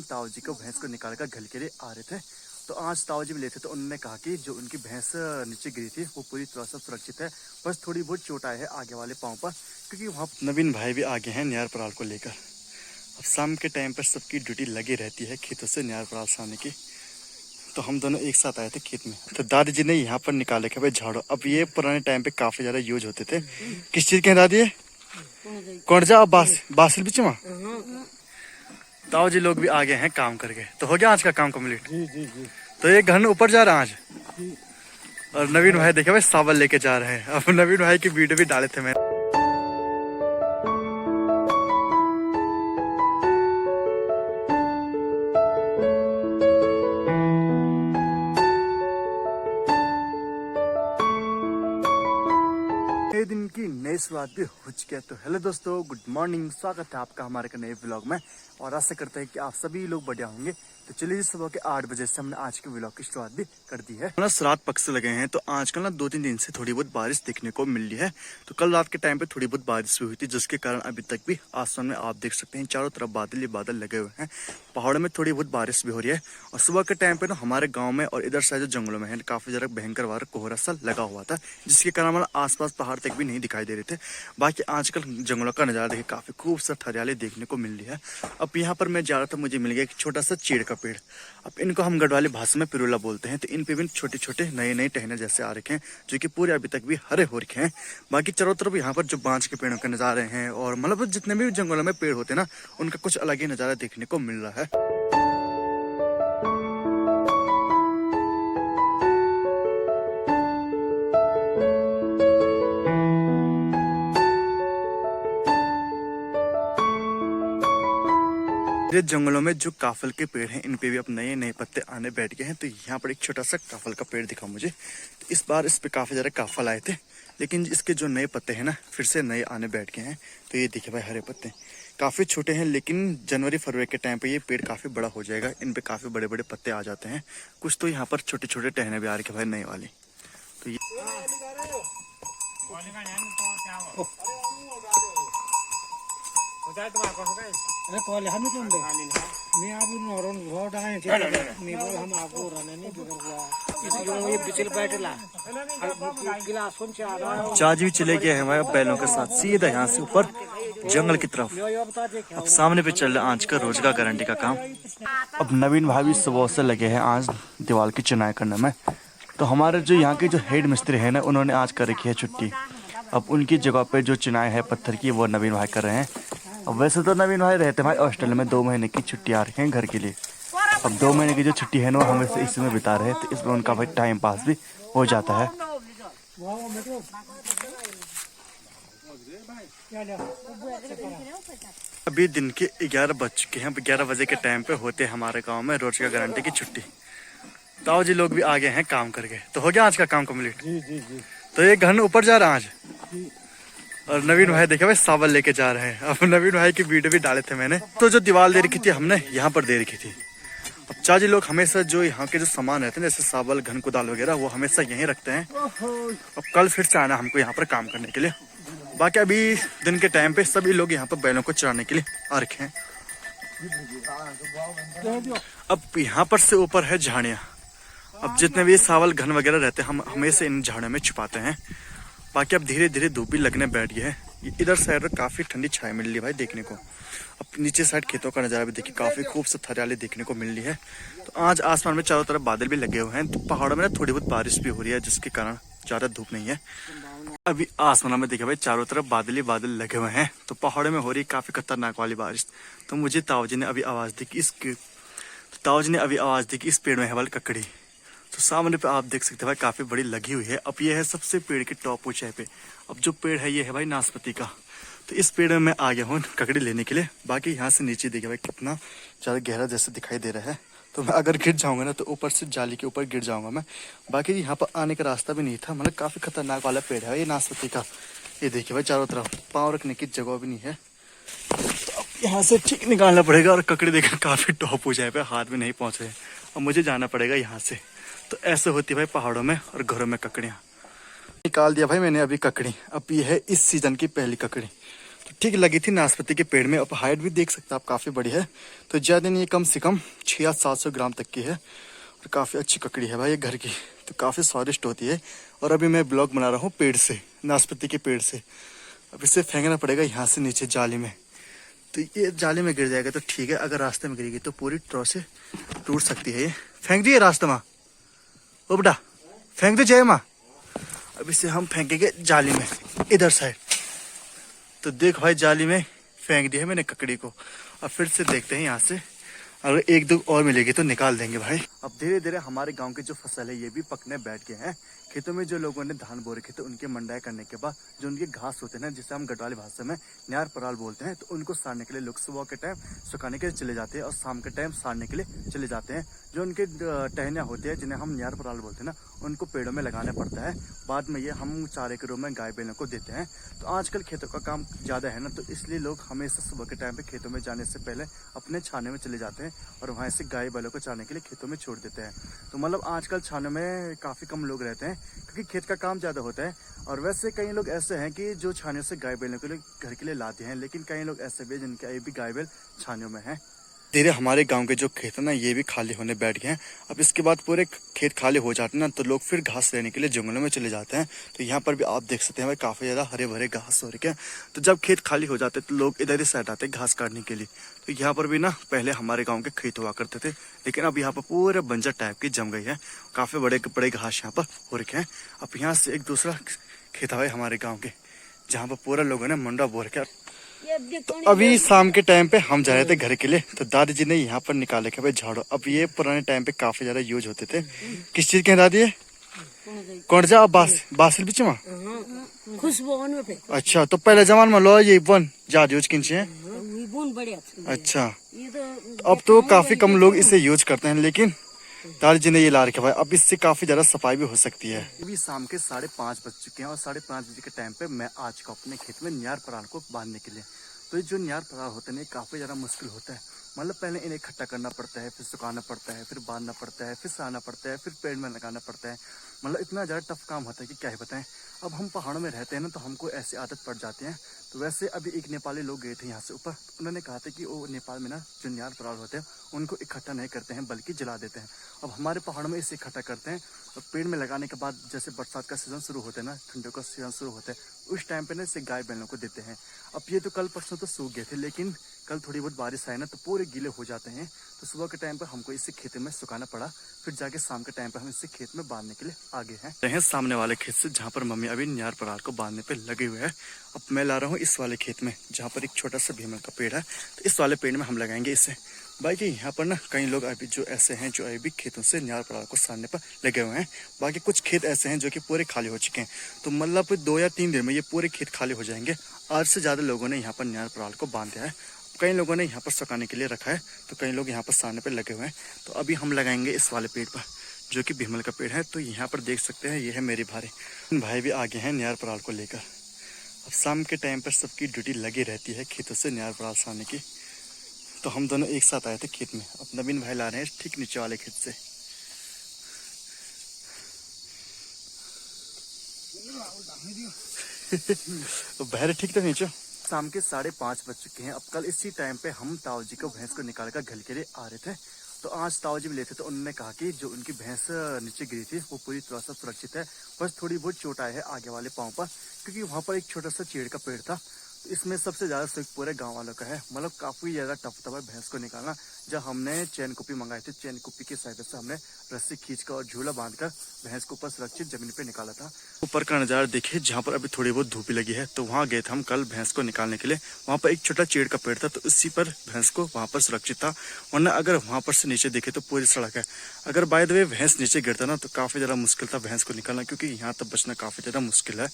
ताऊ जी को भैंस को निकाल कर घर के लिए आ रहे थे। तो आज ताऊ जी मिले थे तो उन्होंने कहा कि जो उनकी भैंस नीचे गिरी थी वो पूरी तरह से सुरक्षित है, बस थोड़ी बहुत चोट आई है आगे वाले पाँव पर, क्योंकि वहाँ नवीन भाई भी आगे हैं न्यार पराल को लेकर। अब शाम के टाइम पर सबकी ड्यूटी लगी रहती है खेतों से न्यार पराल सामने की। तो हम दोनों एक साथ आए थे खेत में, तो दादी जी ने यहाँ पर निकाले के भाई झाड़ू। अब ये पुराने टाइम पे काफी ज्यादा यूज होते थे। किस चीज के हैं दादी? कौन जा बासिल बीच में ताऊ जी लोग भी आगे हैं काम करके। तो हो गया आज का काम कम्प्लीट? जी। तो ये घर ऊपर जा रहा है आज। और नवीन भाई देखे भाई सावल लेके जा रहे हैं। अब नवीन भाई की वीडियो भी डाले थे मैंने। दिन की नई शुरुआत भी हो चुकी है। तो हेलो दोस्तों, गुड मॉर्निंग, स्वागत है आपका हमारे नए व्लॉग में और आशा करते हैं कि आप सभी लोग बढ़िया होंगे। तो चलिए सुबह के 8 बजे से हमने आज के व्लॉग की शुरुआत भी कर दी है। ना रात पक्ष लगे हैं तो आजकल ना 2-3 दिन से थोड़ी बहुत बारिश देखने को मिल रही है। तो कल रात के टाइम पे थोड़ी बहुत बारिश भी हुई थी, जिसके कारण अभी तक भी आसमान में आप देख सकते हैं चारों तरफ बादल ही बादल लगे हुए हैं। पहाड़ों में थोड़ी बहुत बारिश भी हो रही है और सुबह के टाइम पे ना हमारे गाँव में और इधर साइड जो जंगलों में है काफी ज्यादा भयंकर वाला कोहरा सा लगा हुआ था, जिसके कारण हमारा आसपास पहाड़ तक भी नहीं दिखाई दे रहे थे। बाकी आजकल जंगलों का नजारा देखिए काफी खूबसूरत हरियाली देखने को मिल रही है। अब यहाँ पर मैं जा रहा था, मुझे मिल गया एक छोटा सा चीड़ का पेड़। अब इनको हम गढ़वाली भाषा में पिरुला बोलते हैं। तो इन पे भी छोटे छोटे नए टहने जैसे आ रखे हैं, जो कि पूरे अभी तक भी हरे हो रखे हैं। बाकी चारों तरफ यहाँ पर जो बांज के पेड़ों के नजारे हैं और मतलब जितने भी जंगलों में पेड़ होते हैं ना, उनका कुछ अलग ही नजारा देखने को मिल रहा है। जंगलों में जो काफल के पेड़ हैं, इन पे भी अब नए पत्ते आने बैठ गए हैं। तो यहाँ पर एक छोटा सा काफल का पेड़ दिखा मुझे। तो इस बार इस पे काफी ज्यादा काफल आए थे, लेकिन इसके जो नए पत्ते हैं ना फिर से नए आने बैठ गए हैं। तो ये देखिए भाई हरे पत्ते काफी छोटे हैं, लेकिन जनवरी फरवरी के टाइम पे ये पेड़ काफी बड़ा हो जाएगा। इन पे काफी बड़े बड़े पत्ते आ जाते हैं। कुछ तो यहाँ पर छोटे छोटे टहने भी आ रहे भाई नए वाले। तो ये चार्ज भी चले गए हैं हमारे बैलों के साथ सीधा यहाँ से ऊपर जंगल की तरफ। अब सामने पे चल रहा है आज का रोजगार गारंटी का काम। अब नवीन भाई भी सुबह से लगे हैं आज दीवार की चुनाई करने में। तो हमारे जो यहाँ के जो हेड मिस्त्री है ना, उन्होंने आज कर रखी है छुट्टी। अब उनकी जगह पे जो चुनाई है पत्थर की, वो नवीन भाई कर रहे हैं। अब वैसे तो नवीन भाई रहते हैं भाई ऑस्ट्रेलिया में, 2 महीने की छुट्टी आ रही है घर के लिए। अब 2 महीने की जो छुट्टी है ना, वो हमेशा इसमें बिता रहे हैं। तो इसमें उनका भाई टाइम पास भी हो जाता है। अभी दिन के 11 बज चुके हैं। 11 बजे के टाइम पे होते हैं हमारे गांव में रोजगार गारंटी की छुट्टी। ताऊ जी लोग भी आगे हैं काम करके। तो हो गया आज का काम कम्प्लीट? जी। तो ये घर ऊपर जा रहा है आज। और नवीन भाई देखे भाई सावल लेके जा रहे हैं। अब नवीन भाई की वीडियो भी डाले थे मैंने। तो जो दीवार दे रखी थी हमने यहाँ पर दे रखी थी। अब चाची लोग हमेशा जो यहाँ के जो सामान रहते हैं जैसे सावल घन कुदाल वगैरह, वो हमेशा यहीं रखते हैं। अब कल फिर से आना हमको यहाँ पर काम करने के लिए। बाकी अभी दिन के टाइम पे सभी लोग यहाँ पर बैलों को चराने के लिए आ रखे हैं। अब यहाँ पर से ऊपर है झाड़ियाँ। अब जितने भी सावल घन वगैरह रहते हैं हम हमेशा इन झाड़ियों में छुपाते हैं। बाकी अब धीरे धीरे धूप भी लगने बैठ गई है। इधर साइड में काफी ठंडी छाया मिल रही है भाई देखने को। अब नीचे साइड खेतों का नजारा भी देखिए, काफी खूबसूरत हरियाली देखने को मिल रही है। तो आज आसमान में चारों तरफ बादल भी लगे हुए हैं। तो पहाड़ों में ना थोड़ी बहुत बारिश भी हो रही है, जिसके कारण ज्यादा धूप नहीं है। अभी आसमान में देखिए भाई चारों तरफ बादल ही बादल लगे हुए हैं। तो पहाड़ों में हो रही काफी खतरनाक वाली बारिश। तो मुझे ताऊ जी ने अभी आवाज दी कि इस पेड़ में है वाली ककड़ी। तो सामने पे आप देख सकते हैं भाई काफी बड़ी लगी हुई है। अब ये है सबसे पेड़ की टॉप ऊंचाई पे। अब जो पेड़ है ये है भाई नाशपाती का। तो इस पेड़ में मैं आ गया हूँ ककड़ी लेने के लिए। बाकी यहाँ से नीचे देखिए भाई कितना ज्यादा गहरा जैसे दिखाई दे रहा है। तो मैं अगर गिर जाऊंगा ना तो ऊपर से जाली के ऊपर गिर जाऊंगा मैं। बाकी यहाँ पर आने का रास्ता भी नहीं था, मतलब काफी खतरनाक वाला पेड़ है ये नाशपाती का। ये देखिए भाई चारों तरफ पाँव रखने की जगह भी नहीं है। तो अब यहाँ से ठीक निकालना पड़ेगा। और ककड़ी देखकर काफी टॉप ऊंचाई पे, हाथ में नहीं पहुंच रहे। अब मुझे जाना पड़ेगा यहाँ से। तो ऐसे होती है भाई पहाड़ों में और घरों में ककड़ियाँ। निकाल दिया भाई मैंने अभी ककड़ी। अब ये है इस सीजन की पहली ककड़ी। ठीक लगी थी नाशपाती के पेड़ में। अब हाइट भी देख सकते हैं आप, काफी बड़ी है। तो ज्यादा नहीं, कम से कम 600-700 ग्राम तक की है और काफी अच्छी ककड़ी है भाई ये घर की, तो काफी स्वादिष्ट होती है। और अभी मैं ब्लॉग बना रहा हूँ पेड़ से, नाशपाती के पेड़ से। अब इसे फेंकना पड़ेगा यहाँ से नीचे जाली में, तो ये जाली में गिर जाएगा तो ठीक है, अगर रास्ते में गिरेगी तो पूरी तरह से टूट सकती है। ये फेंक दिए रास्ते में, ओ बेटा फेंक दे जय माँ। अब इसे हम फेंकेंगे जाली में इधर साइड। तो देख भाई जाली में फेंक दी है मैंने ककड़ी को। अब फिर से देखते हैं यहाँ से, अगर एक दो और मिलेगी तो निकाल देंगे भाई। अब धीरे धीरे हमारे गांव की जो फसल है ये भी पकने बैठ गए हैं। खेतों में जो लोगों ने धान बो रखे थे उनके मंडाई करने के बाद जो उनके घास होते हैं ना, जिसे हम गढ़वाली भाषा में न्यार पराल बोलते हैं, तो उनको सारने के लिए लोग सुबह के टाइम सुखाने के लिए चले जाते हैं और शाम के टाइम सारने के लिए चले जाते हैं। जो उनके टहनियाँ होती है जिन्हें हम न्यार पराल बोलते हैं ना, उनको पेड़ों में लगाना पड़ता है। बाद में ये हम चारे के रूप में गाय बैलों को देते हैं। तो आजकल खेतों का काम ज़्यादा है ना, तो इसलिए लोग हमेशा सुबह के टाइम पे खेतों में जाने से पहले अपने छाने में चले जाते हैं और वहाँ से गाय बैलों को चारने के लिए खेतों में छोड़ देते हैं। तो मतलब आजकल छाने में काफ़ी कम लोग रहते हैं क्योंकि खेत का काम ज़्यादा होता है। और वैसे कई लोग ऐसे हैं कि जो छाने से गाय बैलों के लिए घर के लिए लाते हैं, लेकिन कई लोग ऐसे भी जिनके अभी भी गाय बैल छानियों में हैं। धीरे हमारे गांव के जो खेत है ना ये भी खाली होने बैठ गए हैं। अब इसके बाद पूरे खेत खाली हो जाते हैं ना, तो लोग फिर घास लेने के लिए जंगलों में चले जाते हैं। तो यहाँ पर भी आप देख सकते हैं भाई काफी ज्यादा हरे भरे घास हो रखे हैं। तो जब खेत खाली हो जाते हैं तो लोग इधर ही साइड आते हैं घास काटने के लिए। तो यहाँ पर भी ना पहले हमारे गाँव के खेत हुआ करते थे, लेकिन अब यहाँ पर पूरे बंजर टाइप की जम गई है। काफी बड़े बड़े घास यहाँ पर हो रखे हैं। अब यहाँ से एक दूसरा खेत है हमारे गाँव के, जहाँ पर पूरा लोगों ने मंडा बो रखा। तो अभी शाम के टाइम पे हम जा रहे थे घर के लिए, तो दादी जी ने यहाँ पर निकाले के भाई झाड़ू। अब ये पुराने टाइम पे काफी ज्यादा यूज होते थे। किस चीज के हैं दादी? कौन जा बासिल बीच में खुशबू। अच्छा, तो पहले जमाने में लो ये वन ज्यादा यूज किन है। अच्छा, अब तो काफी कम लोग इसे यूज करते हैं, लेकिन दादी जी ने ये ला रखे भाई। अब इससे काफी ज्यादा सफाई भी हो सकती है। अभी शाम के 5:30 बज चुके हैं और 5:30 बजे के टाइम पे मैं आ चुका अपने खेत में न्यार पराल को बांधने के लिए। तो ये जो न्यार पराल होते हैं काफी ज्यादा मुश्किल होता है। मतलब पहले इन्हें इकट्ठा करना पड़ता है, फिर सुखाना पड़ता है, फिर बांधना पड़ता है, फिर सहाना पड़ता है, फिर पेड़ में लगाना पड़ता है। मतलब इतना ज्यादा टफ काम होता है कि क्या ही बताएं। अब हम पहाड़ों में रहते हैं ना, तो हमको ऐसी आदत पड़ जाती है। तो वैसे अभी एक नेपाली लोग गए थे यहाँ से ऊपर, तो उन्होंने कहा था कि वो नेपाल में ना जो न्यार पराल होते हैं उनको इकट्ठा नहीं करते हैं बल्कि जला देते हैं। अब हमारे पहाड़ों में इसे इकट्ठा करते हैं और पेड़ में लगाने के बाद जैसे बरसात का सीजन शुरू होता है ना, ठंडों का सीजन शुरू होता है, उस टाइम पे ना इसे गाय बैलों को देते हैं। अब ये तो कल परसों तो सूख गए थे, लेकिन कल थोड़ी बहुत बारिश आई ना तो पूरे गीले हो जाते हैं। तो सुबह के टाइम पर हमको इसे खेत में सुखाना पड़ा, फिर जाके शाम के टाइम पर हम इसे खेत में बांधने के लिए आगे हैं सामने वाले खेत से, जहाँ पर मम्मी अभी न्यार पराल को बांधने पे लगे हुए हैं। अब मैं ला रहा हूँ इस वाले खेत में जहाँ पर एक छोटा सा भीमल का पेड़ है। तो इस वाले पेड़ में हम लगाएंगे इसे। बाकी यहाँ पर ना कई लोग अभी जो ऐसे हैं जो अभी खेतों से न्यार पराल को सारने पर लगे हुए हैं। बाकी कुछ खेत ऐसे हैं जो कि पूरे खाली हो चुके हैं। तो मतलब 2 या 3 दिन में ये पूरे खेत खाली हो जाएंगे। आज से ज्यादा लोगों ने यहाँ पर न्यार पराल को बांध दिया है। कई लोगों ने यहाँ पर सुखाने के लिए रखा है, तो कई लोग यहाँ पर सारने पर लगे हुए हैं। तो अभी हम लगाएंगे इस वाले पेड़ पर जो कि भीमल का पेड़ है। तो यहाँ पर देख सकते हैं ये है मेरे भाई भी आगे हैं न्यार पराल को लेकर। अब शाम के टाइम पर सबकी ड्यूटी लगी रहती है खेतों से न्यार पराल सारने की। तो हम दोनों एक साथ आए थे खेत में। अब नवीन भाई ला रहे हैं ठीक नीचे वाले खेत से। तो बहरे ठीक तो नीचे। शाम के 5:30 बज चुके हैं। अब कल इसी टाइम पे हम ताऊ जी को भैंस को निकाल कर घर के लिए आ रहे थे। तो आज ताऊ जी भी लेते, तो उन्होंने कहा कि जो उनकी भैंस नीचे गिरी थी वो पूरी तरह से सुरक्षित है, बस थोड़ी बहुत चोट आई है आगे वाले पाँव पर, क्योंकि वहाँ पर एक छोटा सा चीड़ का पेड़ था। तो इसमें सबसे ज्यादा सुख पूरे गांव वालों का है। मतलब काफी ज्यादा टफ था भैंस को निकालना। जब हमने चैन कुप्पी मंगाई थी, चैन कुप्पी की सहायता से हमने रस्सी खींचकर और झूला बांधकर भैंस को ऊपर सुरक्षित जमीन पे निकाला था। ऊपर का नजारा देखिए, जहाँ पर अभी थोड़ी बहुत धूप लगी है। तो वहाँ गए थे हम कल भैंस को निकालने के लिए। वहाँ पर एक छोटा चीड़ का पेड़ था, तो इसी पर भैंस को वहाँ पर सुरक्षित था। वरना अगर वहाँ पर से नीचे देखे तो पूरी सड़क है। अगर बाय द वे भैंस नीचे गिरता ना तो काफी ज्यादा मुश्किल था भैंस को निकालना, क्योंकि यहाँ तक बचना काफी ज्यादा मुश्किल है।